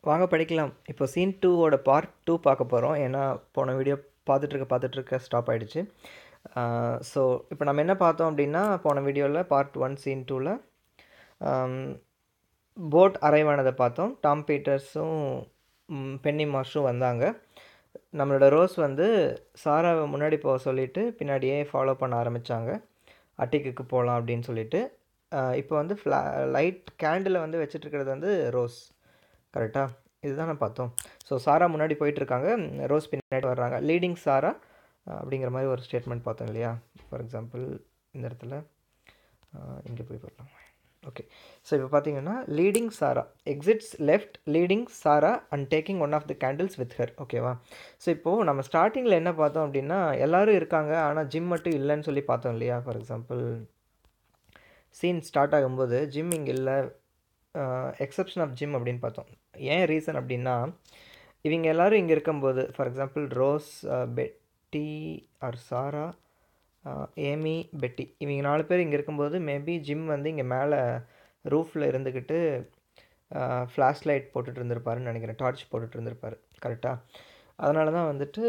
வாங்க படிக்கலாம். இப்போ சீன் 2 ஓட பார்ட் 2 பார்க்க போகிறோம். ஏன்னா போன வீடியோ பார்த்துட்ருக்க ஸ்டாப் ஆகிடுச்சு. ஸோ இப்போ நம்ம என்ன பார்த்தோம் அப்படின்னா, போன வீடியோவில் பார்ட் 1 சீன் 2ல் போட் அரைவ் ஆனதை பார்த்தோம். டாம் பீட்டர்ஸும் பென்னி மார்ஷும் வந்தாங்க. நம்மளோட ரோஸ் வந்து சாராவை முன்னாடி போக சொல்லிவிட்டு பின்னாடியே ஃபாலோ பண்ண ஆரம்பித்தாங்க. அட்டிக்குக்கு போகலாம் அப்படின்னு சொல்லிட்டு. இப்போ வந்து லைட் கேண்டில் வந்து வச்சிட்ருக்கிறது வந்து ரோஸ். கரெக்டாக இதுதான் நான் பார்த்தோம். ஸோ சாரா முன்னாடி போயிட்டுருக்காங்க, ரோஸ் பின்னாடி வர்றாங்க. லீடிங் சாரா அப்படிங்கிற மாதிரி ஒரு ஸ்டேட்மெண்ட் பார்த்தோம் இல்லையா. ஃபார் எக்ஸாம்பிள் இந்த இடத்துல இங்கே போய் பார்க்கலாம். ஓகே, ஸோ இப்போ பார்த்தீங்கன்னா leading Sarah exits left leading Sarah and taking one of the candles with her. ஓகேவா. ஸோ இப்போது நம்ம ஸ்டார்டிங்கில் என்ன பார்த்தோம் அப்படின்னா, எல்லோரும் இருக்காங்க ஆனால் ஜிம் மட்டும் இல்லைன்னு சொல்லி பார்த்தோம் இல்லையா. ஃபார் எக்ஸாம்பிள் சீன் ஸ்டார்ட் ஆகும்போது ஜிம் இங்கே இல்லை, எக்ஸப்ஷன் ஆஃப் ஜிம் அப்படின்னு பார்த்தோம். ஏன் ரீசன் அப்படின்னா, இவங்க எல்லோரும் இங்கே இருக்கும்போது ஃபார் எக்ஸாம்பிள் ரோஸ், பெட்டி ஆர் சாரா, ஏமி, பெட்டி, இவங்க 4 பேர் இங்கே இருக்கும்போது மேபி ஜிம் வந்து இங்கே மேலே ரூஃபில் இருந்துக்கிட்டு ஃப்ளாஷ் லைட் போட்டுட்டு இருந்திருப்பாருன்னு நினைக்கிறேன், டார்ச் போட்டுட்டு இருந்திருப்பார். கரெக்டாக அதனால தான் வந்துட்டு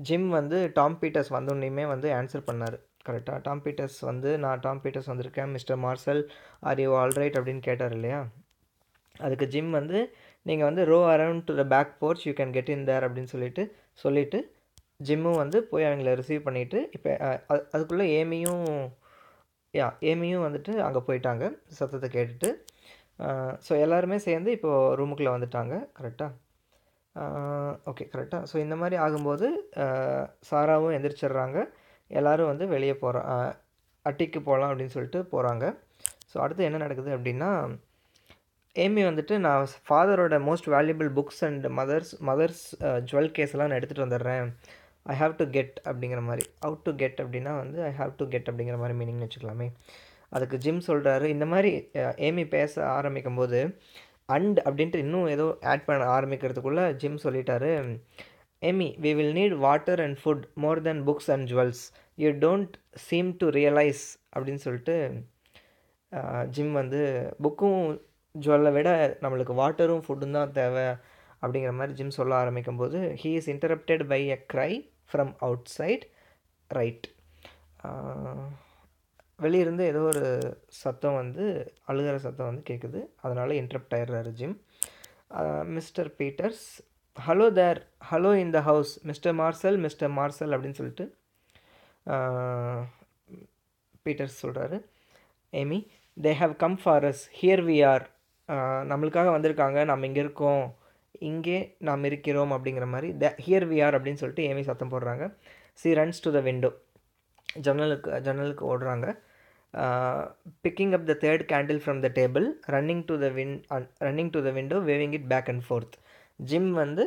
ஜிம் வந்து டாம் பீட்டர்ஸ் வந்தோடனேயுமே வந்து ஆன்சர் பண்ணார். கரெக்டாக டாம் பீட்டர்ஸ் வந்து நான் டாம் பீட்டர்ஸ் வந்திருக்கேன், mister marshal are you alright அப்படின்னு கேட்டார் இல்லையா. அதுக்கு ஜிம் வந்து நீங்கள் வந்து row around to the back porch you can get in there அப்படின்னு சொல்லிவிட்டு ஜிம்மும் வந்து போய் அவங்கள ரிசீவ் பண்ணிவிட்டு இப்போ அதுக்குள்ளே ஏமியும் வந்துட்டு அங்கே போயிட்டாங்க சத்தத்தை கேட்டுட்டு. ஸோ எல்லாருமே சேர்ந்து இப்போது ரூமுக்குள்ளே வந்துட்டாங்க. கரெக்டாக ஓகே கரெக்டாக. ஸோ இந்த மாதிரி ஆகும்போது சாராவும் எந்திரிச்சிட்றாங்க, எல்லோரும் வந்து வெளியே அட்டிக்கு போகலாம் அப்படின்னு சொல்லிட்டு போகிறாங்க. ஸோ அடுத்து என்ன நடக்குது அப்படின்னா, ஏமி வந்துட்டு நான் ஃபாதரோட most valuable books and mother's jewel case எல்லாம் நான் எடுத்துகிட்டு வந்துடுறேன், ஐ ஹாவ் டு கெட் அப்படிங்கிற மாதிரி. அவுட் டு கெட் அப்படின்னா வந்து ஐ ஹாவ் டு கெட் அப்படிங்கிற மாதிரி மீனிங்னு வச்சுக்கலாமே. அதுக்கு ஜிம் சொல்கிறாரு. இந்த மாதிரி ஏமி பேச ஆரம்பிக்கும் போது அண்ட் அப்படின்ட்டு இன்னும் ஏதோ ஆட் பண்ண ஆரம்பிக்கிறதுக்குள்ளே ஜிம் சொல்லிட்டாரு, Amy we will need water and food more than books and jewels, you don't seem to realise அப்படின்னு சொல்லிட்டு ஜிம் வந்து புக்கும் ஜுவல்லை விட நம்மளுக்கு வாட்டரும் ஃபுட்டும் தான் தேவை அப்படிங்கிற மாதிரி ஜிம் சொல்ல ஆரம்பிக்கும் போது he is interrupted by a cry from outside right. வெளியிருந்து ஏதோ ஒரு சத்தம் வந்து அழுகிற சத்தம் வந்து கேட்குது, அதனால் இன்டரப்ட் ஆயிடுறாரு Jim. Mister Peters hello there, hello in the house, mister Marshall அப்படின்னு சொல்லிட்டு பீட்டர்ஸ் சொல்கிறாரு. Amy they have come for us, here we are, நம்மளுக்காக வந்திருக்காங்க, நம்ம இங்கே இருக்கோம், இங்கே நாம் இருக்கிறோம் அப்படிங்கிற மாதிரி ஹியர் வி ஆர் அப்படின்னு சொல்லிட்டு ஏமி சத்தம் போடுறாங்க. She runs to the window, ஜன்னலுக்கு ஓடுறாங்க. Picking up the third candle from the table, running to the window waving it back and forth. Jim வந்து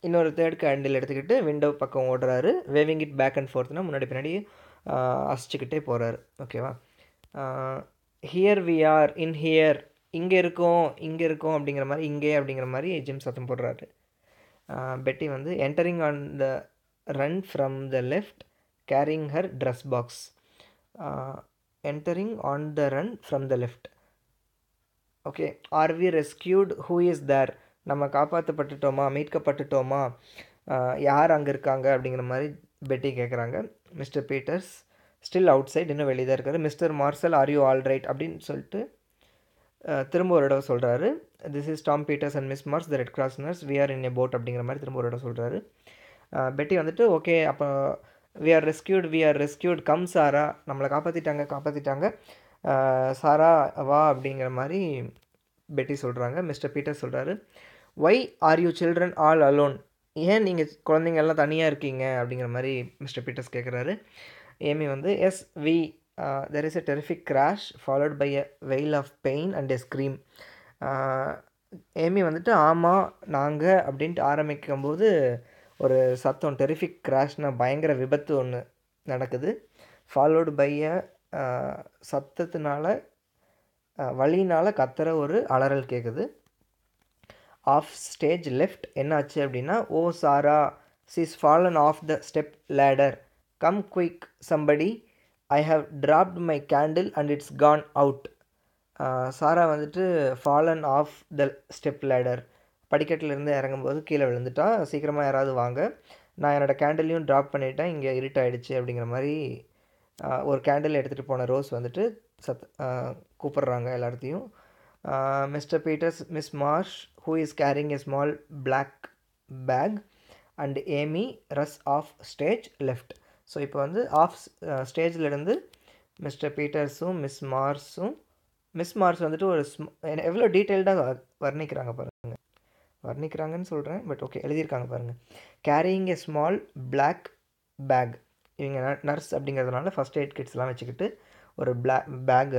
இன்னொரு தேர்ட் கேண்டில் எடுத்துக்கிட்டு விண்டோ பக்கம் ஓடுறாரு, வேவிங் இட் பேக் அண்ட் ஃபோர்த்னா முன்னாடி பின்னாடி அசிச்சுக்கிட்டே போகிறாரு. ஓகேவா. Here we are, in here, இங்கே இருக்கோம் அப்படிங்கிற மாதிரி, இங்கே அப்படிங்கிற மாதிரி ஜிம் சத்தம் போடுறாரு. பெட்டி வந்து entering on the run from the left carrying her dress box. Entering on the run from the left. Okay, are we rescued, who is there, நம்ம காப்பாற்றப்பட்டுட்டோமா, மீட்கப்பட்டுட்டோமா, யார் அங்கே இருக்காங்க அப்படிங்கிற மாதிரி பெட்டி கேட்குறாங்க. Mister Peters still outside, இன்னும் வெளியே தான் இருக்காரு. Mister marshal are you all right அப்படின்னு சொல்லிட்டு திரும்ப ஒரு இடம் சொல்கிறாரு. This is Tom Peters and Miss Marsh the red cross nurse, we are in a boat அப்படிங்கிற மாதிரி திரும்ப ஒரு இடம் சொல்கிறாரு. பெட்டி வந்துட்டு ஓகே அப்போ we are rescued come Sarah, நம்மளை காப்பாற்றிட்டாங்க சாரா வா அப்படிங்கிற மாதிரி பெட்டி சொல்கிறாங்க. மிஸ்டர் பீட்டர் சொல்கிறாரு, why are you children all alone, ஏன் நீங்கள் குழந்தைங்க எல்லாம் தனியாக இருக்கீங்க அப்படிங்கிற மாதிரி மிஸ்டர் பீட்டர்ஸ் கேட்குறாரு. ஏமி வந்து yes we there is a terrific crash followed by a wail of pain and a scream. Amy வந்துட்டு ஆமாம் நாங்கள் அப்படின்ட்டு ஆரம்பிக்கும்போது ஒரு சத்தம், டெரிஃபிக் கிராஷ்னா பயங்கர விபத்து ஒன்று நடக்குது, ஃபாலோடு பை எ சத்தத்தினால வழியினால் கத்துற ஒரு அலறல் கேட்குது. ஆஃப் ஸ்டேஜ் லெஃப்ட் என்னாச்சு அப்படின்னா, oh Sarah she's fallen off the step ladder, come quick somebody, I have dropped my candle and it's gone out. Sarah வந்துட்டு fallen off the step ladder, படிக்கட்டிலேருந்து இறங்கும்போது கீழே விழுந்துட்டா, சீக்கிரமாக யாராவது வாங்க, நான் என்னோடய கேண்டிலையும் ட்ராப் பண்ணிட்டேன், இங்கே இருட்டாயிடுச்சு அப்படிங்கிற மாதிரி ஒரு கேண்டில் எடுத்துகிட்டு போன ரோஸ் வந்துட்டு கூப்பிட்றாங்க எல்லாத்தையும். Mister Peters, Miss Marsh who is carrying a small black bag and Amy rush off stage left. So இப்போ வந்து ஆஃப் ஸ்டேஜ்லேருந்து மிஸ்டர் பீட்டர்ஸும் மிஸ் மார்ஸ் வந்துட்டு ஒரு எவ்வளோ டீட்டெயில்டாக வர்ணிக்கிறாங்க பாருங்கள். வர்ணிக்கிறாங்கன்னு சொல்கிறேன், பட் ஓகே எழுதியிருக்காங்க பாருங்கள். Carrying a small black bag, இவங்க நர்ஸ் அப்படிங்கிறதுனால ஃபஸ்ட் எய்ட் கிட்ஸ்லாம் வச்சுக்கிட்டு ஒரு பேக்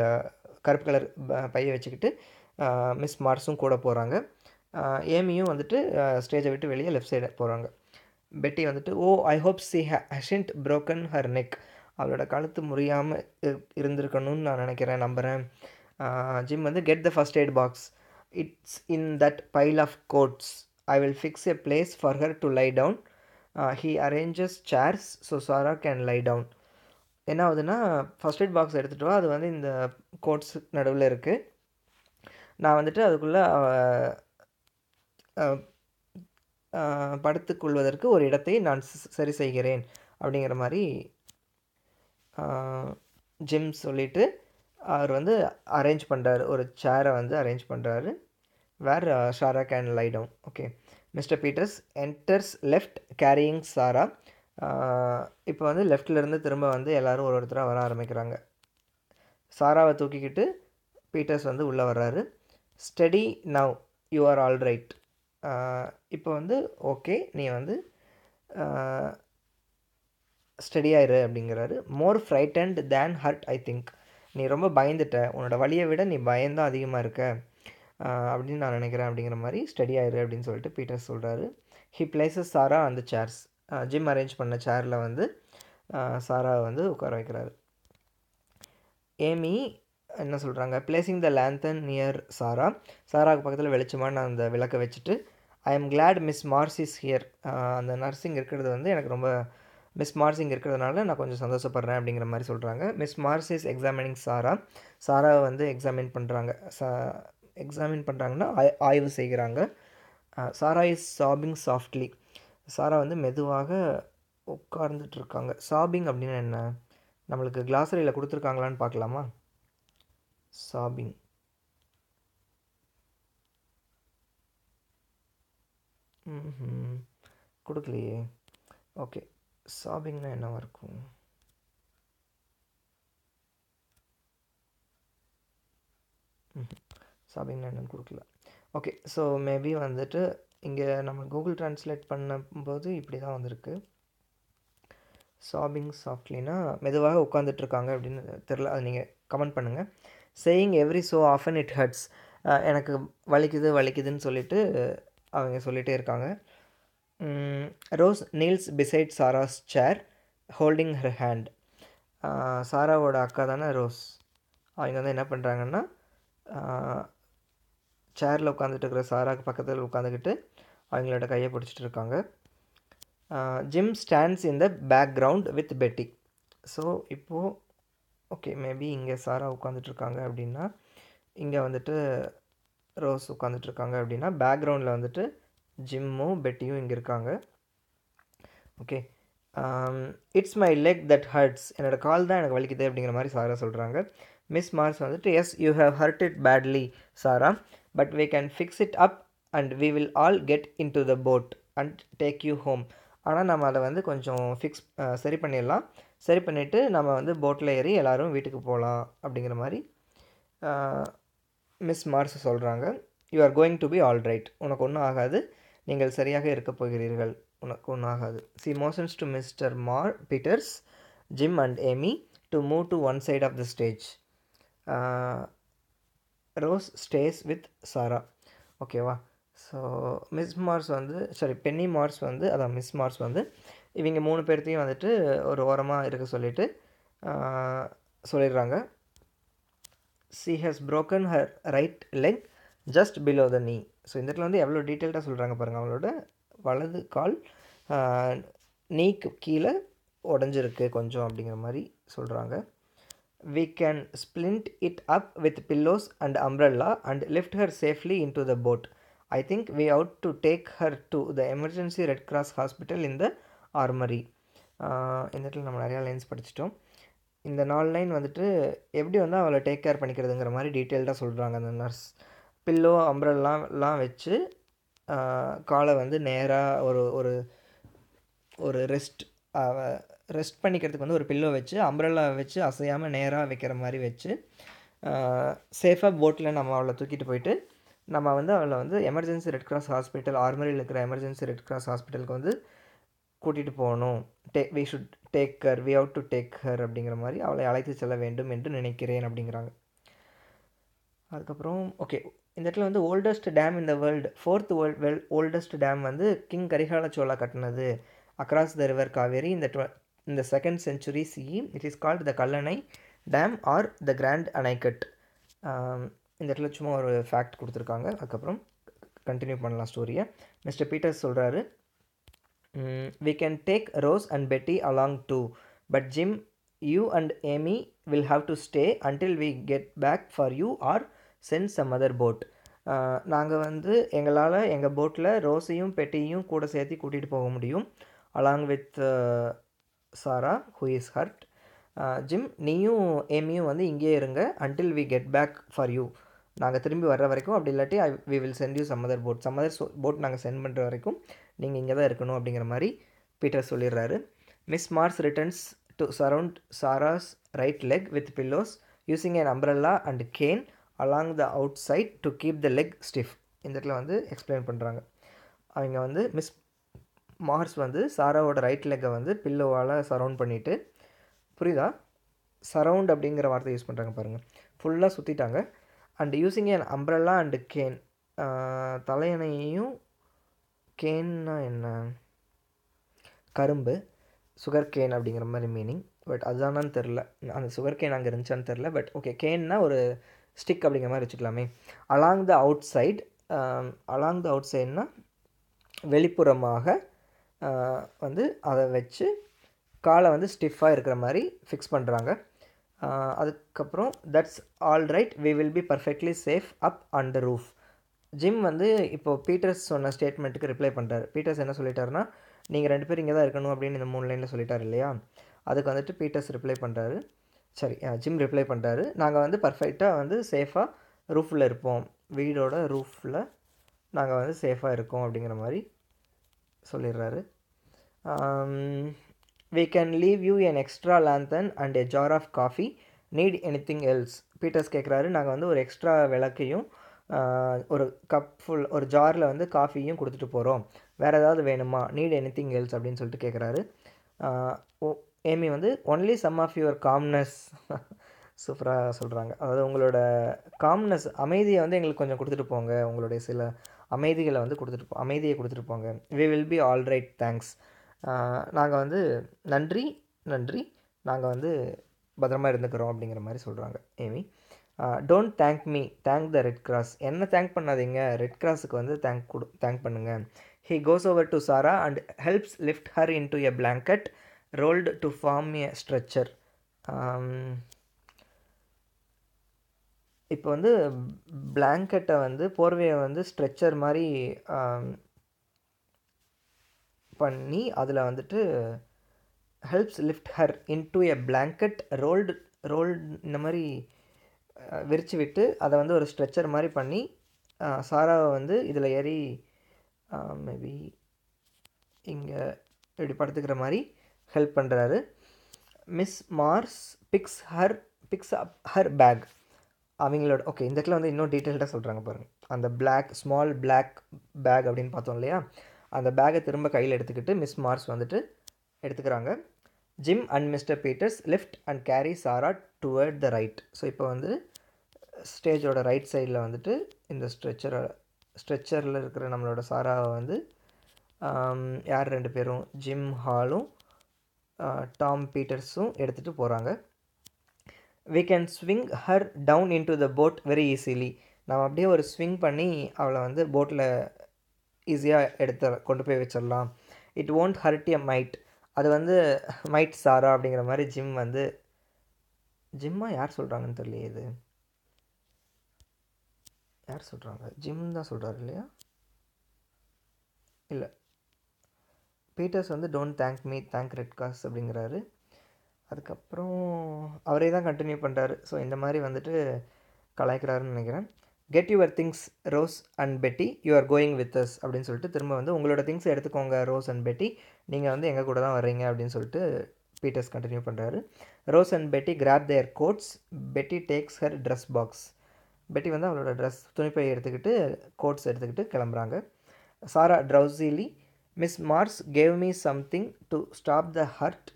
கருப்பு கலர் பையை வச்சுக்கிட்டு மிஸ் மார்ஸும் கூட போகிறாங்க. ஏமியும் வந்துட்டு ஸ்டேஜை விட்டு வெளியே லெஃப்ட் சைடு போகிறாங்க. பெட்டி வந்துட்டு I hope she hasn't broken her neck, அவளோட கழுத்து முறியாமல் இருந்திருக்கணும்னு நான் நினைக்கிறேன், நம்புகிறேன். ஜிம் வந்து get the first aid box, it's in that pile of coats, I will fix a place for her to lie down, he arranges chairs so Sarah can lie down. என்ன ஆகுதுன்னா, ஃபஸ்ட் எய்ட் பாக்ஸ் எடுத்துகிட்டு வா, அது வந்து இந்த quotes நடுவில் இருக்குது, நான் வந்துட்டு அதுக்குள்ளே படுத்துக்கொள்வதற்கு ஒரு இடத்தை நான் சரி செய்கிறேன் அப்படிங்கிற மாதிரி ஜிம் சொல்லிவிட்டு அவர் வந்து அரேஞ்ச் பண்ணுறாரு, ஒரு சேரை வந்து அரேஞ்ச் பண்ணுறாரு, where Sarah can lie down. Okay, mister Peters enters left carrying Sarah. இப்போ வந்து லெஃப்ட்லேருந்து திரும்ப வந்து எல்லோரும் ஒரு ஒருத்தராக வர ஆரம்பிக்கிறாங்க. சாராவை தூக்கிக்கிட்டு பீட்டர்ஸ் வந்து உள்ளே வர்றாரு. Steady now, you are all right. இப்போ வந்து ஓகே, நீ வந்து ஸ்டடியாயிரு அப்படிங்கிறாரு. More frightened than hurt I think, நீ ரொம்ப பயந்துட்ட, உன்னோட வலியை விட நீ பயந்தான் அதிகமாக இருக்க அப்படின்னு நான் நினைக்கிறேன் அப்படிங்கிற மாதிரி ஸ்டடியாயிரு அப்படின்னு சொல்லிட்டு பீட்டர்ஸ் சொல்கிறாரு. ஹி பிளேசஸ் சாரா அந்த சேர்ஸ், ஜிம் அரேஞ்ச் பண்ண சேரில் வந்து சாராவை வந்து உட்கார வைக்கிறாரு. ஏமி என்ன சொல்கிறாங்க, பிளேசிங் த லேந்தன் நியர் சாரா, சாராவுக்கு பக்கத்தில் வெளிச்சமான அந்த விளக்கை வச்சுட்டு, I am glad Miss Marsh is here, அந்த நர்சிங் இருக்கிறது வந்து எனக்கு ரொம்ப, மிஸ் மார்ஸ் இருக்கிறதுனால நான் கொஞ்சம் சந்தோஷப்படுறேன் அப்படிங்கிற மாதிரி சொல்கிறாங்க. மிஸ் மார்ஸ் இஸ் எக்ஸாமினிங் சாரா, சாராவை வந்து எக்ஸாமின் பண்ணுறாங்க. எக்ஸாமின் பண்ணுறாங்கன்னா ஆய்வு செய்கிறாங்க. சாரா இஸ் சாபிங் சாஃப்ட்லி, சாரா வந்து மெதுவாக உட்கார்ந்துட்டுருக்காங்க. சாபிங் அப்படின்னா என்ன, நம்மளுக்கு கிளாஸரியில் கொடுத்துருக்காங்களான்னு பார்க்கலாமா? சாபிங், கொடுக்கலையே. ஓகே, சாபிங்னா என்னவாக இருக்கும்? சாபிங்னா என்னன்னு கொடுக்கல. ஓகே, ஸோ மேபி வந்துட்டு இங்கே நம்ம கூகுள் ட்ரான்ஸ்லேட் பண்ணும்போது இப்படி தான் வந்திருக்கு. சாபிங் சாஃப்ட்லினா மெதுவாக உட்காந்துட்ருக்காங்க அப்படின்னு தெரில, அது நீங்கள் கமெண்ட் பண்ணுங்கள். Saying every so often it hurts, எனக்கு வலிக்குதுன்னு சொல்லிட்டு அவங்க சொல்லிகிட்டே இருக்காங்க. Rose kneels beside Sarah's chair holding her hand, சாராவோட அக்கா தானே ரோஸ், அவங்க வந்து என்ன பண்ணுறாங்கன்னா சேரில் உட்காந்துட்டு இருக்கிற சாராக்கு பக்கத்தில் உட்காந்துக்கிட்டு அவங்களோட கையை பிடிச்சிட்டு இருக்காங்க. Jim stands in the background with Betty. So இப்போது ஓகே, மேபி இங்கே சாரா உட்காந்துட்ருக்காங்க அப்படின்னா, இங்கே வந்துட்டு ரோஸ் உட்காந்துட்ருக்காங்க அப்படின்னா, பேக்ரவுண்டில் வந்துட்டு ஜிம்மும் பெட்டியும் இங்கே இருக்காங்க. Okay, it's my leg that hurts, என்னோடய கால் தான் எனக்கு வலிக்குது அப்படிங்கிற மாதிரி சாரா சொல்கிறாங்க. மிஸ் மார்ஸ் வந்துட்டு yes you have hurt it badly Sarah, but we can fix it up and we will all get into the boat and take you home. ஆனால் நம்ம அதை வந்து கொஞ்சம் சரி பண்ணிடலாம், சரி பண்ணிவிட்டு நம்ம வந்து போட்டில் ஏறி எல்லோரும் வீட்டுக்கு போகலாம் அப்படிங்கிற மாதிரி மிஸ் மார்ஸ் சொல்கிறாங்க. You are going to be all right, உனக்கு ஒன்றும் ஆகாது, நீங்கள் சரியாக இருக்க போகிறீர்கள், உனக்கு ஒன்றும் ஆகாது. She motions to mister Peters, Jim and Amy to move to one side of the stage. Rose stays with Sarah. ஓகேவா? ஸோ மிஸ் மார்ஸ் வந்து பென்னி மார்ஸ் வந்து அதான் மிஸ் மார்ஸ் வந்து இவங்க 3 பேர்த்தையும் வந்துட்டு ஒரு ஓரமாக இருக்க சொல்லிவிட்டு சொல்லிடுறாங்க. C has broken her right leg just below the knee. So இந்த இடத்துல வந்து எவ்வளோ டீட்டெயில்டாக சொல்கிறாங்க பாருங்கள், அவங்களோட வலது கால் நீக்கு கீழே உடஞ்சிருக்கு கொஞ்சம் அப்படிங்கிற மாதிரி சொல்கிறாங்க. We can splint it up with pillows and umbrella and lift her safely into the boat. I think we ought to take her to the emergency Red Cross hospital in the armory. இந்த இடத்துல நம்ம நிறையா lines படிச்சிட்டோம். இந்த 4 line வந்துட்டு எப்படி வந்து அவளை take care பண்ணிக்கிறதுங்கிற மாதிரி டீட்டெயில்டாக சொல்கிறாங்க அந்த நர்ஸ். பில்லோ அம்ப்ரெல்லாம் வச்சு காலை வந்து நேராக ஒரு ஒரு ஒரு ரெஸ்ட் பண்ணிக்கிறதுக்கு வந்து ஒரு பில்லோ வச்சு அம்ப்ரெல்லா வச்சு அசையாமல் நேராக வைக்கிற மாதிரி வச்சு சேஃபாக போட்டில் நம்ம அவளை தூக்கிட்டு போயிட்டு நம்ம வந்து அவளை வந்து எமர்ஜென்சி ரெட் கிராஸ் ஹாஸ்பிட்டல், ஆர்மரியில் இருக்கிற எமர்ஜென்சி ரெட் கிராஸ் ஹாஸ்பிட்டலுக்கு வந்து கூட்டிகிட்டு போகணும். We should take her, we have to take her அப்படிங்கிற மாதிரி அவளை அழைத்து செல்ல வேண்டும் என்று நினைக்கிறேன் அப்படிங்கிறாங்க. அதுக்கப்புறம் ஓகே, இந்த இடத்துல வந்து oldest dam in the world, 4th oldest dam வந்து கிங் கரிகால சோழா கட்டினது across the river Kaveri in the 2nd century CE. It is called the Kallanai dam or the grand anicut. இந்த இடத்துல சும்மா ஒரு ஃபேக்ட் கொடுத்துருக்காங்க. அதுக்கப்புறம் கண்டினியூ பண்ணலாம் ஸ்டோரியை. மிஸ்டர் பீட்டர்ஸ் சொல்கிறாரு, we can take Rose and Betty along too, but Jim, you and Amy will have to stay until we get back for you or send some other boat. நாங்கள் வந்து எங்களால் எங்கள் போட்டில் ரோஸையும் பெட்டியும் கூட சேர்த்து கூட்டிகிட்டு போக முடியும், along with Sarah who is hurt. Jim, நீயும் ஏமியும் வந்து இங்கேயே இருங்க until we get back for you. நாங்கள் திரும்பி வர்ற வரைக்கும், அப்படி இல்லாட்டி we will send you some other boat. Boat நாங்கள் சென்ட் பண்ணுற வரைக்கும் நீங்கள் இங்கே தான் இருக்கணும் அப்படிங்கிற மாதிரி பீட்டர் சொல்லிடுறாரு. Miss Marsh returns to surround Sarah's right leg with pillows using an umbrella and cane along the outside to keep the leg stiff. இந்த இடத்துல வந்து எக்ஸ்பிளைன் பண்ணுறாங்க. அவங்க வந்து மிஸ் மார்ஸ் வந்து சாராவோட ரைட் லெக்கை வந்து பில்லோவால் சரவுண்ட் பண்ணிவிட்டு, புரியுதா, சரவுண்ட் அப்படிங்கிற வார்த்தை யூஸ் பண்ணுறாங்க பாருங்கள், ஃபுல்லாக சுற்றிட்டாங்க. And using an umbrella and cane, தலையணையையும், கேன்னா என்ன, கரும்பு, சுகர் கேன் அப்படிங்கிற மாதிரி மீனிங். பட் அதுதானான்னு தெரில, அந்த சுகர் கேன் அங்கே இருந்துச்சான்னு தெரில. பட் ஓகே, கேன்னா ஒரு ஸ்டிக் அப்படிங்கிற மாதிரி வச்சுக்கலாமே. அலாங் த அவுட் சைட்னா வெளிப்புறமாக வந்து அதை வச்சு காலை வந்து ஸ்டிஃபாக இருக்கிற மாதிரி ஃபிக்ஸ் பண்ணுறாங்க. அதுக்கப்புறம் that's all right, we will be perfectly safe up on the roof. Jim வந்து இப்போது பீட்டர்ஸ் சொன்ன ஸ்டேட்மெண்ட்டுக்கு ரிப்ளை பண்ணுறாரு. பீட்டர்ஸ் என்ன சொல்லிட்டாருன்னா, நீங்கள் 2 பேர் இங்கே தான் இருக்கணும் அப்படின்னு இந்த 3 லைனில் சொல்லிட்டார் இல்லையா. அதுக்கு வந்துட்டு பீட்டர்ஸ் ரிப்ளை பண்ணுறாரு, ஜிம் ரிப்ளை பண்ணுறாரு, நாங்கள் வந்து பர்ஃபெக்டாக வந்து சேஃபாக ரூஃபில் இருப்போம், வீடோட ரூஃபில் நாங்கள் வந்து சேஃபாக இருக்கோம் அப்படிங்கிற மாதிரி சொல்லிடுறாரு. we can leave you an extra lantern and a jar of coffee, need anything else. Peters கேட்குறாரு, நாங்கள் வந்து ஒரு எக்ஸ்ட்ரா விளக்கையும் ஒரு கப் ஃபுல் ஒரு ஜாரில் வந்து காஃபியும் கொடுத்துட்டு போகிறோம், வேறு ஏதாவது வேணுமா, நீட் எனிதிங் எல்ஸ் அப்படின்னு சொல்லிட்டு கேட்குறாரு. ஏமி வந்து only some of your calmness, சூப்பராக சொல்கிறாங்க, அதாவது உங்களோட காம்னஸ், அமைதியை வந்து எங்களுக்கு கொஞ்சம் கொடுத்துட்டு போங்க, உங்களுடைய சில அமைதியை கொடுத்துட்டு போங்க. We will be all right, thanks. நாங்கள் வந்து நன்றி நாங்கள் வந்து பத்திரமா இருந்துக்கிறோம் அப்படிங்கிற மாதிரி சொல்கிறாங்க Amy. Don't thank me, thank the red cross. என்ன தேங்க் பண்ணாதீங்க, ரெட் கிராஸுக்கு வந்து தேங்க் பண்ணுங்கள். He goes over to Sarah and helps lift her into a blanket rolled to form a stretcher. இப்போ வந்து பிளாங்கெட்டை வந்து போர்வையை வந்து ஸ்ட்ரெச்சர் மாதிரி பண்ணி அதில் வந்துட்டு helps lift her into a blanket rolled இந்த மாதிரி விரித்து விட்டு அதை வந்து ஒரு ஸ்ட்ரெச்சர் மாதிரி பண்ணி சாராவை வந்து இதில் ஏறி மேபி இங்கே இப்படி படுத்துக்கிற மாதிரி ஹெல்ப் பண்ணுறாரு. Miss Marsh picks up her bag. அவங்களோட ஓகே, இந்த இடத்துல வந்து இன்னும் டீட்டெயில்டாக சொல்கிறாங்க பாருங்கள். அந்த ஸ்மால் பிளாக் பேக் அப்படின்னு பார்த்தோம் இல்லையா, அந்த பேக்கை திரும்ப கையில் எடுத்துக்கிட்டு மிஸ் மார்ஸ் வந்துட்டு எடுத்துக்கிறாங்க. Jim and mister Peters lift and carry Sarah toward the right. So இப்போ வந்து ஸ்டேஜோட ரைட் சைடில் வந்துட்டு இந்த ஸ்ட்ரெச்சரில் இருக்கிற நம்மளோட சாராவை வந்து யார் 2 பேரும், ஜிம் ஹாலும் டாம் பீட்டர்ஸும் எடுத்துகிட்டு போகிறாங்க. we can swing her down into the boat very easily. நம்ம அப்படியே ஒரு ஸ்விங் பண்ணி அவளை வந்து போட்டில் ஈஸியாக கொண்டு போய் வச்சிடலாம். It won't hurt a mite. அது வந்து மைட் சாரா அப்படிங்கிற மாதிரி ஜிம் வந்து ஜிம்மா யார் சொல்கிறாங்கன்னு தெரியலையே இது. யார் சொல்கிறாங்க? ஜிம் தான் சொல்கிறாரு இல்லையா? இல்லை, பீட்டர்ஸ் வந்து don't thank me, thank red cross அப்படிங்கிறாரு. அதுக்கப்புறம் அவரே தான் கண்டினியூ பண்ணுறாரு. ஸோ இந்த மாதிரி வந்துட்டு கலாய்க்கிறாருன்னு நினைக்கிறேன். Get your things Rose and Betty, you are going with us அப்படின்னு சொல்லிட்டு திரும்ப வந்து உங்களோட திங்ஸ் எடுத்துக்கோங்க ரோஸ் அண்ட் பெட்டி, நீங்கள் வந்து எங்கள் கூட தான் வர்றீங்க அப்படின்னு சொல்லிட்டு பீட்டர்ஸ் கண்டினியூ பண்ணுறாரு. Rose and Betty grab their coats, Betty takes her dress box. Betty வந்து அவளோட ட்ரெஸ் துணிப்பை எடுத்துக்கிட்டு கோட்ஸ் எடுத்துக்கிட்டு கிளம்புறாங்க. Sarah drowsily, Miss Marsh gave me something to stop the hurt,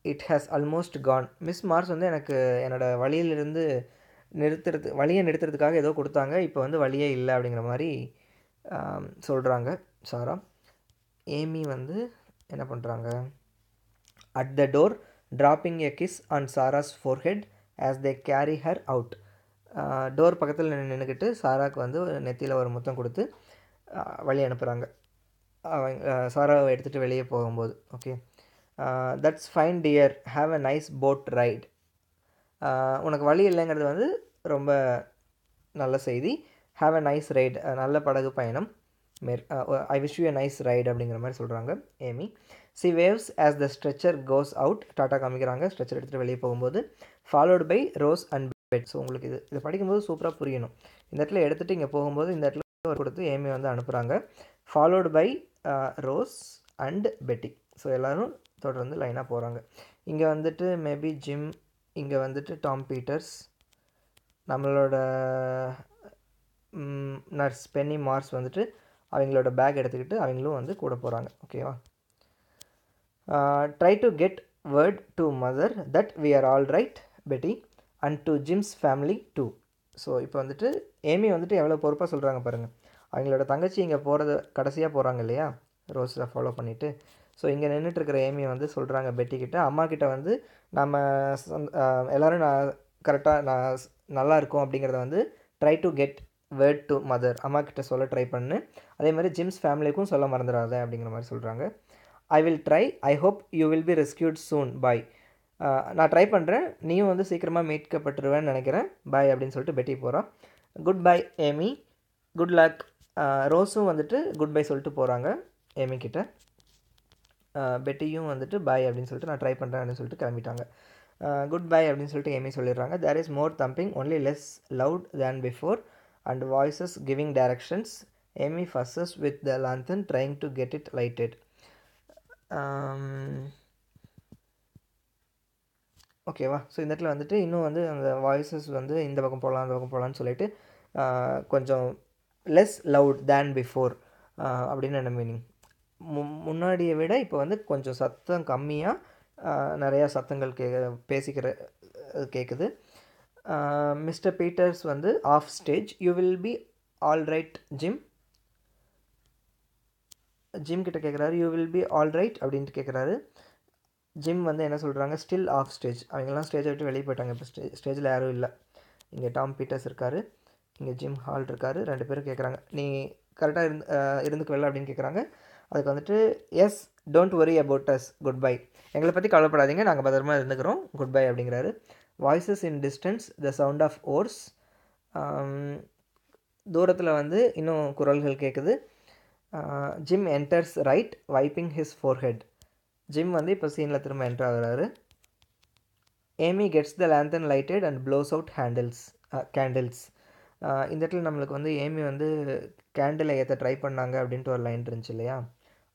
it has almost gone. Miss Marsh வந்து எனக்கு என்னோடய வழியிலிருந்து வழியை நிறுத்துறதுக்காக ஏதோ கொடுத்தாங்க, இப்போ வந்து வழியே இல்லை அப்படிங்கிற மாதிரி சொல்கிறாங்க சாரா. ஏமி வந்து என்ன பண்ணுறாங்க, at the door dropping a kiss on Sarah's forehead as they carry her out. Door பக்கத்தில் நின்றுக்கிட்டு சாராவுக்கு வந்து நெத்தியில் ஒரு முத்தம் கொடுத்து வழி அனுப்புகிறாங்க அவங்க சாராவை எடுத்துகிட்டு வெளியே போகும்போது. Okay, that's fine dear, have a nice boat ride. உனக்கு வழி இல்லைங்கிறது வந்து ரொம்ப நல்ல செய்தி. ஹாவ் அ நைஸ் ரைட், நல்ல படகு பயணம். I wish you a nice ride அப்படிங்கிற மாதிரி சொல்கிறாங்க ஏமி. She waves as the stretcher goes out, டாட்டா காமிக்கிறாங்க ஸ்ட்ரெச்சர் எடுத்துகிட்டு வெளியே போகும்போது. Followed by Rose and Bet. So உங்களுக்கு இது படிக்கும்போது சூப்பராக புரியணும். இந்த இடத்துல எடுத்துகிட்டு இங்கே போகும்போது இந்த இடத்துல கொடுத்து ஏமி வந்து அனுப்புகிறாங்க. ஃபாலோடு பை ரோஸ் அண்ட் பெட்டி. ஸோ எல்லோரும் தொடர்ந்து லைனாக போகிறாங்க. இங்கே வந்துட்டு மேபி ஜிம், இங்கே வந்துட்டு டாம் பீட்டர்ஸ், நம்மளோட நர்ஸ் பென்னி மார்ஸ் வந்துட்டு அவங்களோட பேக் எடுத்துக்கிட்டு அவங்களும் வந்து கூட போகிறாங்க. ஓகேவா. Try to get word to mother that we are all right Betty and to Jim's family too. So இப்போ வந்துட்டு ஏமி வந்துட்டு எவ்வளோ பொறுப்பாக சொல்கிறாங்க பாருங்கள். அவங்களோட தங்கச்சி இங்கே போகிறது கடைசியாக போகிறாங்க இல்லையா, ரோஸை ஃபாலோ பண்ணிவிட்டு. ஸோ இங்கே நின்றுட்டுருக்கிற ஏமி வந்து சொல்கிறாங்க பெட்டிக்கிட்ட, அம்மா கிட்ட வந்து நம்ம எல்லோரும் கரெக்டாக நல்லா இருக்கும் அப்படிங்கிறத வந்து try to get word to mother, அம்மா கிட்ட சொல்ல ட்ரை பண்ணு. அதே மாதிரி ஜிம்ஸ் ஃபேமிலிக்கும் சொல்ல மறந்துடாத அப்படிங்கிற மாதிரி சொல்கிறாங்க. I will try, I hope you will be rescued soon, bye. நான் ட்ரை பண்ணுறேன், நீயும் வந்து சீக்கிரமாக மீட்கப்பட்டுருவேன்னு நினைக்கிறேன், பாய் அப்படின்னு சொல்லிட்டு பெட்டி போகிறான். Goodbye Amy, good luck. ரோஸும் வந்துட்டு குட் பை சொல்லிட்டு போகிறாங்க ஏமி கிட்ட. பெட்டியும் வந்துட்டு பாய் அப்படின்னு சொல்லிட்டு நான் ட்ரை பண்ணுறேன் அப்படின்னு சொல்லிட்டு கிளம்பிட்டாங்க. குட் பை அப்படின்னு சொல்லிட்டு ஏமி சொல்லிடுறாங்க. There is more thumping, only less loud than before and voices giving directions. Amy fusses with the lantern trying to get it lighted. ஓகேவா. ஸோ இந்த இடத்துல வந்துட்டு இன்னும் வந்து அந்த வாய்ஸஸ் வந்து இந்த பக்கம் போகலாம் அந்த பக்கம் போகலான்னு சொல்லிட்டு கொஞ்சம் லெஸ் லவுட் தேன் பிஃபோர் அப்படின்னு என்ன மீனிங், முன்னாடியை விட இப்போ வந்து கொஞ்சம் சத்தம் கம்மியாக நிறையா சத்தங்கள் பேசிக்கிற கேட்குது. மிஸ்டர் பீட்டர்ஸ் வந்து off stage, you will be all right Jim. Jim கிட்ட கேட்குறாரு, you will be all right அப்படின்ட்டு கேட்குறாரு. ஜிம் வந்து என்ன சொல்கிறாங்க, ஸ்டில் ஆஃப் ஸ்டேஜ். அவங்கெல்லாம் ஸ்டேஜை விட்டு வெளியே போயிட்டாங்க, இப்போ ஸ்டேஜில் யாரும் இல்லை. இங்கே டாம் பீட்டர்ஸ் இருக்கார், இங்கே ஜிம் ஹால் இருக்கார். ரெண்டு பேரும் கேட்குறாங்க, நீ கரெக்டாக இருந்துக்குவல அப்படின்னு கேட்குறாங்க. அதுக்கு வந்துட்டு yes, don't worry about us, goodbye. எங்களை பற்றி கவலைப்படாதீங்க, நாங்கள் பத்திரமா இருந்துக்கிறோம், குட் பை அப்படிங்கிறாரு. Voices in distance, the sound of oars. தூரத்தில் வந்து இன்னும் குரல்கள் கேட்குது. Jim enters right wiping his forehead. Jim வந்து இப்போ சீனில் திரும்ப என்டர் ஆகுறாரு. Amy gets the lantern lighted and blows out candles. இந்த இடத்துல நம்மளுக்கு வந்து ஏமி வந்து கேண்டிலை ஏற்ற ட்ரை பண்ணாங்க அப்படின்ட்டு ஒரு லைன் இருந்துச்சு இல்லையா,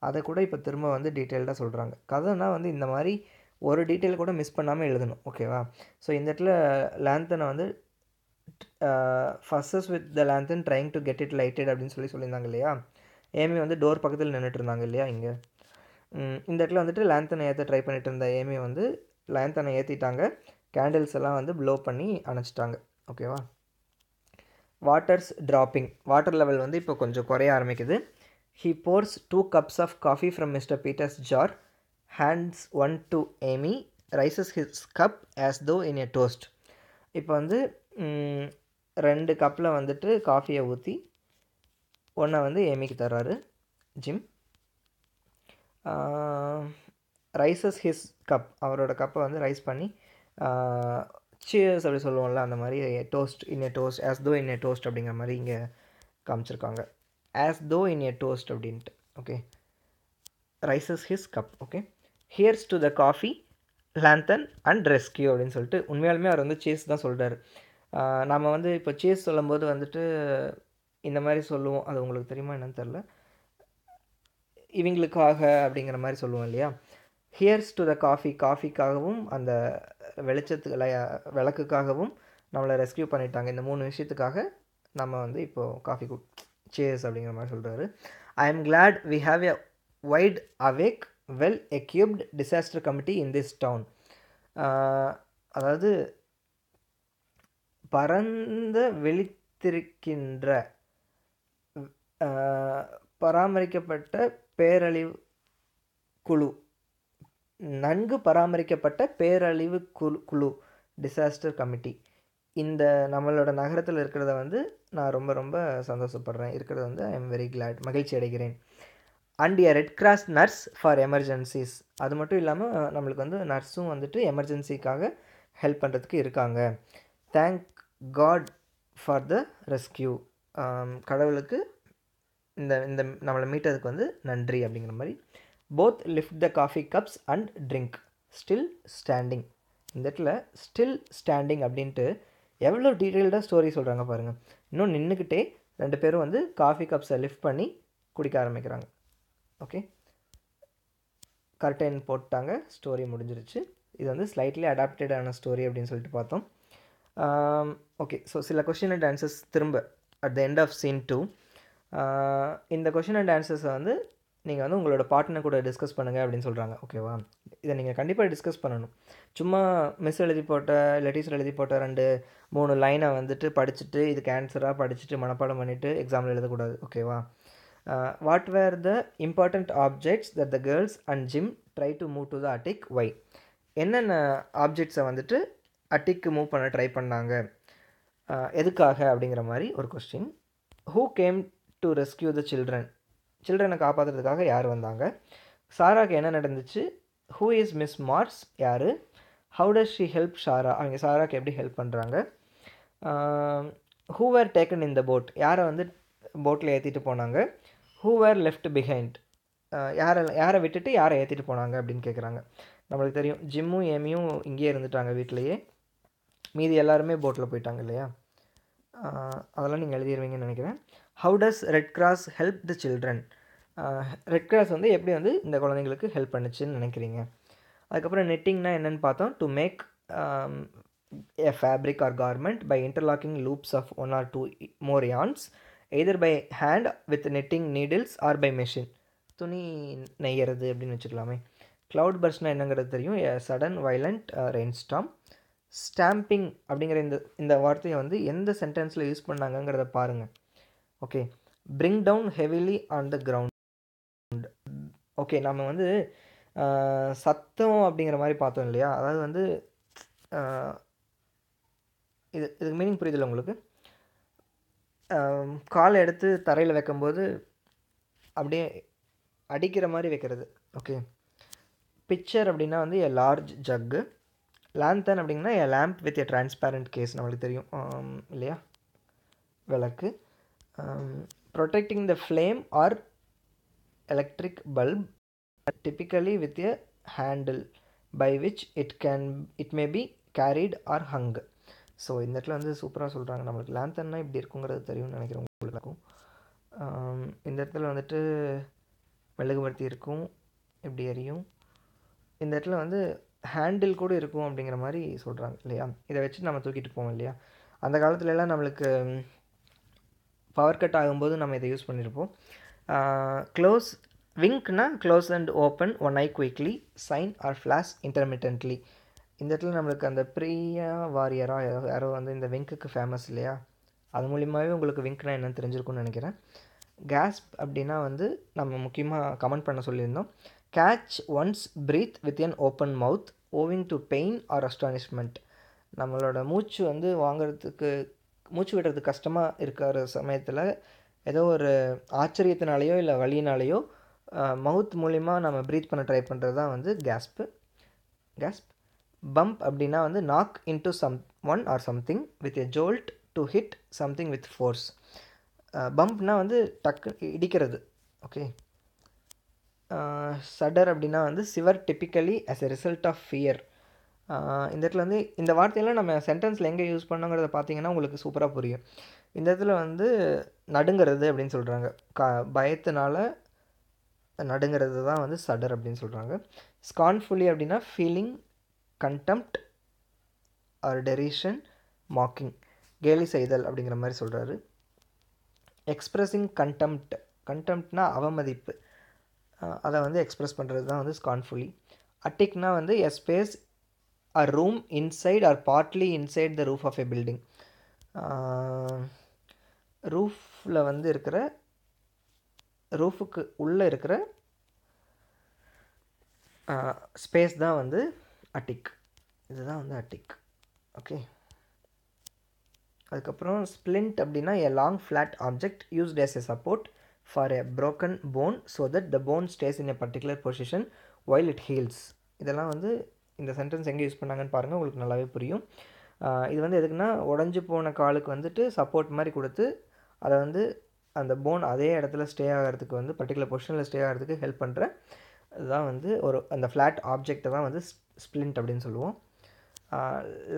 அதை கூட இப்போ திரும்ப வந்து டீட்டெயில்டாக சொல்கிறாங்க. கதைனா வந்து இந்த மாதிரி ஒரு டீட்டெயில் கூட மிஸ் பண்ணாமல் எழுதணும், ஓகேவா. ஸோ இந்த இடத்துல லேந்தனை வந்து fusses with the lantern trying to get it lighted அப்படின்னு சொல்லியிருந்தாங்க இல்லையா. ஏமி வந்து டோர் பக்கத்தில் நின்றுட்டு இருந்தாங்க இல்லையா இங்கே. இந்த இடத்துல வந்துட்டு லேந்தனை ஏற்ற ட்ரை பண்ணிட்டு இருந்த ஏமி வந்து லேந்தனை ஏற்றிட்டாங்க, கேண்டில்ஸ் எல்லாம் வந்து ப்ளோ பண்ணி அணைச்சிட்டாங்க, ஓகேவா. வாட்டர்ஸ் ட்ராப்பிங், வாட்டர் லெவல் வந்து இப்போ கொஞ்சம் குறைய ஆரம்பிக்குது. He pours 2 cups of coffee from mister Peters jar, hands one to Amy, raises his cup as though in a toast. இப்போ வந்து 2 கப்பில் வந்துட்டு காஃபியை ஊற்றி ஒன்றை வந்து ஏமிக்கு தர்றாரு ஜிம். ரைசஸ் ஹிஸ் கப், அவரோட கப்பை வந்து ரைஸ் பண்ணி சியர்ஸ் அப்படி சொல்லுவோம்ல, அந்த மாதிரி toast in a toast, as though in a toast அப்படிங்கிற மாதிரி இங்கே காமிச்சிருக்காங்க. As though in a toast அப்படின்ட்டு. Okay, raises his cup. Okay, here's to the coffee, lantern and rescue அப்படின்னு சொல்லிட்டு உண்மையாலுமே அவர் வந்து சேஸ் தான் சொல்கிறார். நம்ம வந்து இப்போ சேஸ் சொல்லும்போது வந்துட்டு இந்த மாதிரி சொல்லுவோம், அது உங்களுக்கு தெரியுமா என்னன்னு தெரில, இவங்களுக்காக அப்படிங்கிற மாதிரி சொல்லுவோம் இல்லையா. ஹியர்ஸ் டு த காஃபி, காஃபிக்காகவும் அந்த விளக்குக்காகவும் நம்மளை ரெஸ்கியூ பண்ணிட்டாங்க. இந்த 3 விஷயத்துக்காக நம்ம வந்து இப்போது காஃபி சேஸ் அப்படிங்கிற மாதிரி சொல்கிறாரு. I am glad we have a wide awake well equipped disaster committee in this town. அதாவது பரந்த விழித்திருக்கின்ற பராமரிக்கப்பட்ட பேரழிவு குழு, நன்கு பராமரிக்கப்பட்ட பேரழிவு குழு டிசாஸ்டர் கமிட்டி இந்த நம்மளோட நகரத்தில் இருக்கிறத வந்து நான் ரொம்ப ரொம்ப சந்தோஷப்படுறேன், இருக்கிறது வந்து ஐ எம் வெரி கிளாட், மகிழ்ச்சி அடைகிறேன். And A red cross nurse for emergencies, அது மட்டும் இல்லாமல் நம்மளுக்கு வந்து நர்ஸும் வந்துட்டு எமர்ஜென்சிக்காக ஹெல்ப் பண்ணுறதுக்கு இருக்காங்க. Thank God for the rescue, கடவுளுக்கு இந்த இந்த நம்மளை மீட்டதுக்கு வந்து நன்றி அப்படிங்கிற மாதிரி. Both lift the coffee cups and drink still standing. இந்த இடத்துல ஸ்டில் ஸ்டாண்டிங் அப்படின்ட்டு எவ்வளோ டீட்டெயில்டாக ஸ்டோரி சொல்கிறாங்க பாருங்கள். இன்னும் நின்றுக்கிட்டே 2 பேரும் வந்து காஃபி கப்ஸை லிஃப்ட் பண்ணி குடிக்க ஆரம்பிக்கிறாங்க. ஓகே, கர்டைன் போட்டாங்க, ஸ்டோரி முடிஞ்சிருச்சு. இது வந்து ஸ்லைட்லி அடாப்டடான ஸ்டோரி அப்படின்னு சொல்லிட்டு பார்த்தோம். ஓகே, ஸோ சில கொஷின் அண்ட் ஆன்சர்ஸ் திரும்ப at the end of scene 2. இந்த கொஷின் அண்ட் ஆன்சர்ஸை வந்து நீங்கள் வந்து உங்களோட பார்ட்னர் கூட டிஸ்கஸ் பண்ணுங்கள் அப்படின்னு சொல்கிறாங்க. ஓகேவா, இதை நீங்கள் கண்டிப்பாக டிஸ்கஸ் பண்ணணும். சும்மா மிஸ் எழுதி போட்ட லெட்டர்ஸில் எழுதி போட்ட 2-3 லைனை வந்துட்டு படிச்சுட்டு இதுக்கு ஆன்சராக படிச்சுட்டு மனப்பாடம் பண்ணிவிட்டு எக்ஸாமில் எழுதக்கூடாது. ஓகேவா. What were the important objects that the girls and Jim try to move to the attic, why? என்னென்ன ஆப்ஜெக்ட்ஸை வந்துட்டு அட்டிக்கு மூவ் பண்ண ட்ரை பண்ணாங்க, எதுக்காக அப்படிங்கிற மாதிரி ஒரு question. Who came to rescue the சில்ட்ரனை காப்பாற்றுறதுக்காக யார் வந்தாங்க? சாராக்கு என்ன நடந்துச்சு? ஹூ இஸ் மிஸ் மார்ஸ், யார்? How does she help Sarah, அவங்க சாராக்கு எப்படி ஹெல்ப் பண்ணுறாங்க? Who were taken in the boat, யாரை வந்து போட்டில் ஏற்றிட்டு போனாங்க? ஹூ வேர் லெஃப்ட் பிஹைண்ட், யாரை விட்டுட்டு யாரை ஏற்றிட்டு போனாங்க அப்படின்னு கேட்குறாங்க. நம்மளுக்கு தெரியும் ஜிம்மும் ஏமியும் இங்கேயே இருந்துட்டாங்க வீட்டிலையே, மீதி எல்லாருமே போட்டில் போயிட்டாங்க இல்லையா. அதெல்லாம் நீங்கள் எழுதிடுவீங்கன்னு நினைக்கிறேன். How does red cross help the children, red cross வந்து எப்படி வந்து இந்த குழந்தைங்களுக்கு ஹெல்ப் பண்ணுச்சுன்னு நினைக்கிறீங்க? அதுக்கப்புறம் நெட்டிங்னா என்னென்னு பார்த்தோம். To make a fabric or garment by interlocking loops of 1 or 2 more yarns, either by hand with knitting needles or by machine, துணி நெய்யறது அப்படின்னு வச்சுக்கலாமே. க்ளவுட் பர்ஸ்ட்னால் என்னங்கிறது தெரியும், a sudden violent rain storm. Stamping அப்படிங்கிற இந்த வார்த்தையை வந்து எந்த சென்டென்ஸில் யூஸ் பண்ணாங்கங்கிறத பாருங்கள். Okay, bring down heavily on the ground. Okay, நம்ம வந்து சத்தம் அப்படிங்கிற மாதிரி பார்த்தோம் இல்லையா. அதாவது வந்து இதுக்கு மீனிங் புரியுதில்ல உங்களுக்கு? காலை எடுத்து தரையில் வைக்கும்போது அப்படியே அடிக்கிற மாதிரி வைக்கிறது. ஓகே, பிக்சர் அப்படின்னா வந்து எ லார்ஜ் ஜக்கு. லேந்தன் அப்படிங்கன்னா a lamp with a transparent case, நம்மளுக்கு தெரியும் இல்லையா, விளக்கு. Protecting the flame or electric bulb typically with a handle by which it may be carried or hung. So இந்த இடத்துல வந்து சூப்பராக சொல்கிறாங்க. நம்மளுக்கு லேந்தன்னா இப்படி இருக்குங்கிறது தெரியும்னு நினைக்கிறேன் உங்களுக்கும். இந்த இடத்துல வந்துட்டு மெழுகுபர்த்தி இருக்கும், இப்படி எரியும். இந்த இடத்துல வந்து ஹேண்டில் கூட இருக்கும் அப்படிங்கிற மாதிரி சொல்கிறாங்க இல்லையா. இதை வச்சு நம்ம தூக்கிட்டு போவோம் இல்லையா. அந்த காலத்துலலாம் நம்மளுக்கு பவர் கட் ஆகும்போது நம்ம இதை யூஸ் பண்ணியிருப்போம். க்ளோஸ் விங்க்னா close and open one eye quickly, shine or flash intermittently. இந்த இடத்துல நம்மளுக்கு அந்த பிரியா வாரியராக யாரோ வந்து இந்த விங்க்குக்கு ஃபேமஸ் இல்லையா, அது மூலியமாகவே உங்களுக்கு விங்க்னா என்னென்னு தெரிஞ்சிருக்கும்னு நினைக்கிறேன். கேஸ்ப் அப்படின்னா வந்து நம்ம முக்கியமாக கமெண்ட் பண்ண சொல்லியிருந்தோம். Catch one's breath with an open mouth owing to pain or astonishment. நம்மளோட மூச்சு வந்து மூச்சு விடுறது கஷ்டமாக இருக்கிற சமயத்தில் ஏதோ ஒரு ஆச்சரியத்தினாலேயோ இல்லை வலியினாலேயோ மவுத் மூலிமா நம்ம ப்ரீத் பண்ண ட்ரை பண்ணுறது தான் வந்து கேஸ்ப். பம்ப் அப்படின்னா வந்து knock into someone or something with a jolt to hit something with force. பம்ப்னா வந்து டக்கு இடிக்கிறது. ஓகே. சடர் அப்படின்னா வந்து சிவர் typically as a result of fear. இந்த இடத்துல வந்து இந்த வார்த்தையெல்லாம் நம்ம சென்டென்ஸில் எங்கே யூஸ் பண்ணோங்கிறத பார்த்தீங்கன்னா உங்களுக்கு சூப்பராக புரியும். இந்த இடத்துல வந்து நடுங்கிறது அப்படின்னு சொல்கிறாங்க. பயத்தினால நடுங்கிறது தான் வந்து சடர் அப்படின்னு சொல்கிறாங்க. ஸ்கான்ஃபுல்லி அப்படின்னா ஃபீலிங் கண்டெம்ப்ட் ஆர் டெரிஷன், மாக்கிங், கேலி செய்தல் அப்படிங்கிற மாதிரி சொல்கிறாரு. எக்ஸ்ப்ரெஸிங் கண்டெம்ப்ட், கண்டெம்ப்ட்னா அவமதிப்பு, அதை வந்து எக்ஸ்ப்ரெஸ் பண்ணுறது தான் வந்து ஸ்கான்ஃபுல்லி. அட்டிக்னா வந்து எ space a room inside or partly inside the roof of a building. ரூஃபில் வந்து இருக்கிற ரூஃபுக்கு உள்ளே இருக்கிற ஸ்பேஸ் தான் வந்து அட்டிக். இதுதான் வந்து அட்டிக். ஓகே. அதுக்கப்புறம் ஸ்ப்ளிண்ட் அப்படின்னா a long flat object used as a support for a broken bone so that the bone stays in a particular position while it heals. இதெல்லாம் வந்து இந்த சென்டென்ஸ் எங்கே யூஸ் பண்ணாங்கன்னு பாருங்கள், உங்களுக்கு நல்லாவே புரியும். இது வந்து எதுக்குன்னா உடஞ்சி போன காலுக்கு வந்துட்டு சப்போர்ட் மாதிரி கொடுத்து அதை வந்து அந்த போன் அதே இடத்துல ஸ்டே ஆகிறதுக்கு வந்து பர்டிகுலர் பொசிஷனில் ஸ்டே ஆகிறதுக்கு ஹெல்ப் பண்ணுற இதுதான் வந்து ஒரு அந்த ஃப்ளாட் ஆப்ஜெக்டை தான் வந்து ஸ்ப்ளிண்ட் அப்படின்னு சொல்லுவோம்.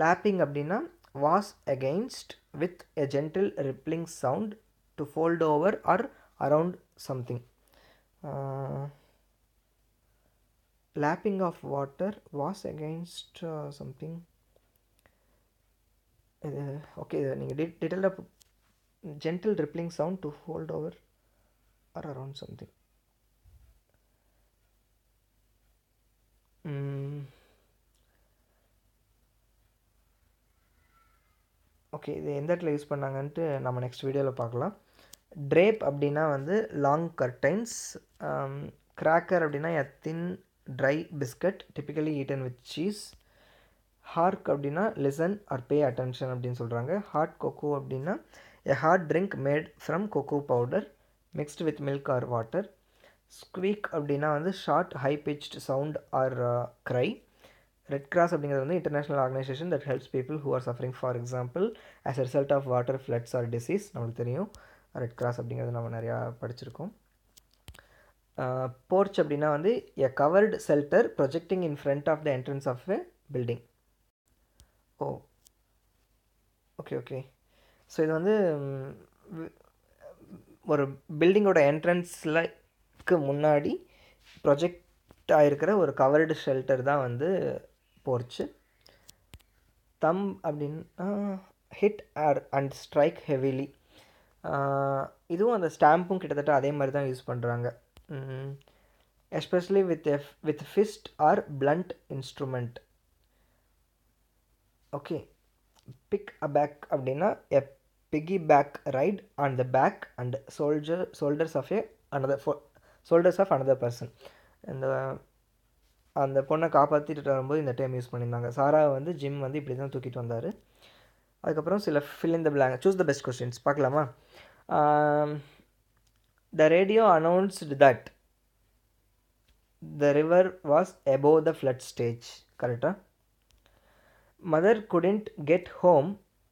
லேப்பிங் அப்படின்னா was against with a gentle rippling sound to fold over or around something. lapping of water was against something. Okay, நீங்கள் டீட்டெயில்டாக gentle rippling sound to hold over or around something. Okay, இது எந்த இடத்துல use பண்ணாங்கன்ட்டு நம்ம next வீடியோவில் பார்க்கலாம். Drape அப்படின்னா வந்து லாங் கர்டைன்ஸ். கிராக்கர் அப்படின்னா a thin dry biscuit typically eaten with cheese. Hark அப்படின்னா லிசன் ஆர் பே அட்டென்ஷன் அப்படின்னு சொல்கிறாங்க. ஹாட் கொக்கோ அப்படின்னா a hot drink made from cocoa powder mixed with milk or water. Squeak அப்படின்னா வந்து short high pitched sound or cry. Red cross அப்படிங்கிறது வந்து international organization that helps people who are suffering for example as a result of water floods or disease. நம்மளுக்கு தெரியும் red cross அப்படிங்கிறது நம்ம நிறையா படிச்சிருக்கோம். போர்ச் அப்படின்னா வந்து a covered shelter projecting in front of the entrance of a building. Oh okay okay. So இது வந்து ஒரு பில்டிங்கோட என்ட்ரன்ஸ்லக்கு முன்னாடி ப்ரொஜெக்ட் ஆகிருக்கிற ஒரு கவர்டு ஷெல்டர் தான் வந்து போர்ச்சு. தம் அப்படின்னா hit or and strike heavily. இதுவும் அந்த ஸ்டாம்பும் கிட்டத்தட்ட அதே மாதிரி தான் யூஸ் பண்ணுறாங்க. Especially with fist or blunt instrument. Okay. Pick a back அப்படின்னா a piggy back ride on the back and shoulders of another person. இந்த அந்த பொண்ணை காப்பாற்றிட்டு வரும்போது இந்த டைம் யூஸ் பண்ணியிருந்தாங்க. சாரா வந்து ஜிம் வந்து இப்படி தான் தூக்கிட்டு வந்தார். அதுக்கப்புறம் சில fill in the blank, choose the best questions பார்க்கலாமா? The radio announced that the river was above the flood stage. கரெக்டாக? Mother couldn't get home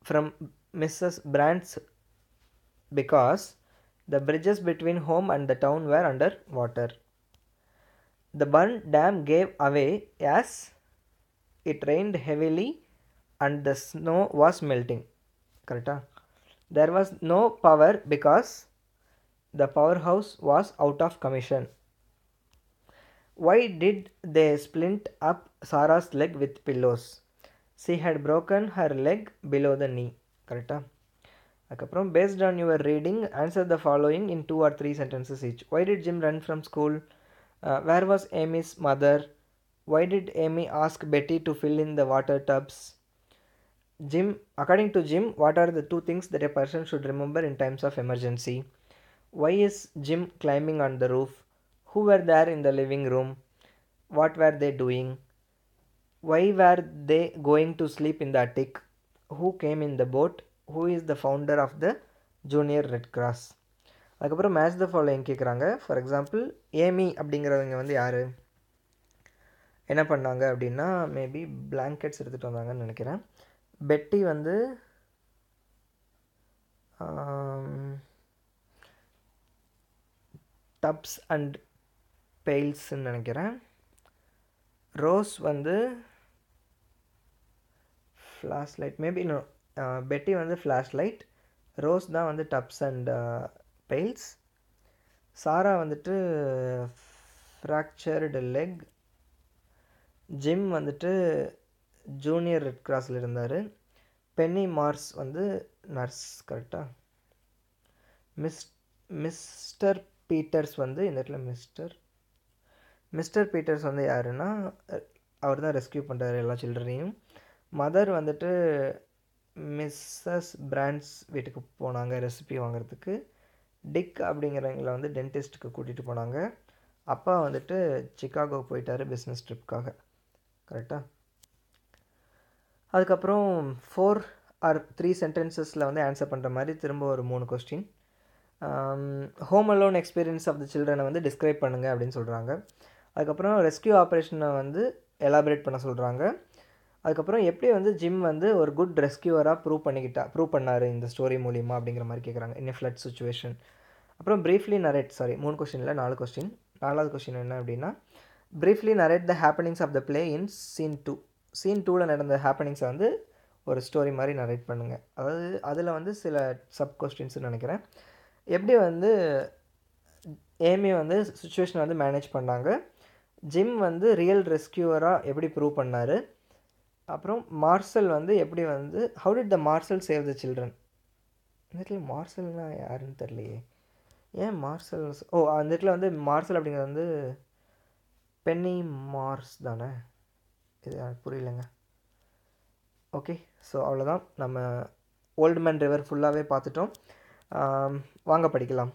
from Mrs. Brandt's because the bridges between home and the town were under water. The burnt dam gave away as it rained heavily and the snow was melting. Correct? There was no power because the powerhouse was out of commission. Why did they splint up Sarah's leg with pillows? She had broken her leg below the knee. Correct? அதுக்கப்புறம் based on your reading, answer the following in 2 or 3 sentences each. Why did Jim run from school? Where was Amy's mother? Why did Amy ask Betty to fill in the water tubs? According to Jim, what are the 2 things that a person should remember in times of emergency? Why is Jim climbing on the roof? Who were there in the living room? What were they doing? Why were they going to sleep in the attic? Who came in the boat? Who is the founder of the Junior Red Cross? அதுக்கப்புறம் match the following கேட்குறாங்க. For example Amy அப்படிங்கிறவங்க வந்து யார், என்ன பண்ணாங்க அப்படின்னா maybe blankets எடுத்துகிட்டு வந்தாங்கன்னு நினைக்கிறேன். பெட்டி வந்து டப்ஸ் அண்ட் பெயில்ஸ்ன்னு நினைக்கிறேன். ரோஸ் வந்து ஃப்ளாஷ் லைட், மேபி நோ. பெட்டி வந்து ஃப்ளாஷ் லைட், ரோஸ் தான் வந்து டப்ஸ் அண்ட் பெயில்ஸ். சாரா வந்துட்டு ஃப்ராக்சர்டு லெக். ஜிம் வந்துட்டு ஜூனியர் ரெட் கிராஸில் இருந்தார். பென்னி மார்ஸ் வந்து நர்ஸ். கரெக்டாக. மிஸ்டர் பீட்டர்ஸ் வந்து இந்த இடத்துல மிஸ்டர் பீட்டர்ஸ் வந்து யாருன்னா அவர் தான் ரெஸ்கியூ பண்ணுறாரு எல்லா சில்ட்ரனையும். மதர் வந்துட்டு மிஸ்ஸஸ் பிராண்ட்ஸ் வீட்டுக்கு போனாங்க ரெசிபி வாங்குறதுக்கு. டிக் அப்படிங்கிறவங்கள வந்து டென்டிஸ்ட்டுக்கு கூட்டிகிட்டு போனாங்க. அப்பா வந்துட்டு சிக்காகோ போயிட்டார் பிஸ்னஸ் ட்ரிப்புக்காக. கரெக்டாக. அதுக்கப்புறம் 4 or 3 சென்டென்சஸில் வந்து ஆன்சர் பண்ணுற மாதிரி திரும்ப ஒரு 3 question. Home alone experience of the சில்ட்ரனை வந்து டிஸ்கிரைப் பண்ணுங்கள் அப்படின்னு சொல்கிறாங்க. அதுக்கப்புறம் ரெஸ்கியூ ஆப்ரேஷனை வந்து எலாபரேட் பண்ண சொல்கிறாங்க. அதுக்கப்புறம் எப்படி வந்து ஜிம் வந்து ஒரு குட் ரெஸ்கியூவராக ப்ரூவ் பண்ணார் இந்த ஸ்டோரி மூலிமா அப்படிங்கிற மாதிரி கேட்குறாங்க. In flood situation. அப்புறம் ப்ரீஃப்லி நரேட், 4 கொஸ்டினில் 4 கொஸ்டின். 4வது கொஸ்டின் என்ன அப்படின்னா, briefly narrate the happenings of the play in scene 2. சீன் 2ல் நடந்த ஹேப்பனிங்ஸை வந்து ஒரு ஸ்டோரி மாதிரி நரேட் பண்ணுங்கள். அதாவது அதில் வந்து சில சப் கொஸ்டின்ஸ்னு நினைக்கிறேன். எப்படி வந்து ஏமி வந்து சுச்சுவேஷனை வந்து மேனேஜ் பண்ணாங்க, ஜிம் வந்து ரியல் ரெஸ்கியூவராக எப்படி ப்ரூவ் பண்ணார், அப்புறம் மார்சல் வந்து எப்படி வந்து how did the Marshal save the children. இந்த இடத்துல மார்சல்னா யாருன்னு தெரியலையே. ஏன் மார்சல்? அந்த இடத்துல வந்து மார்சல் அப்படிங்கிறது வந்து பென்னி மார்ஸ் தானே. இது எனக்கு புரியலைங்க. ஓகே, ஸோ அவ்வளோதான். நம்ம ஓல்டு மேன் ரிவர் ஃபுல்லாகவே பார்த்துட்டோம். வாங்க படிக்கலாம்.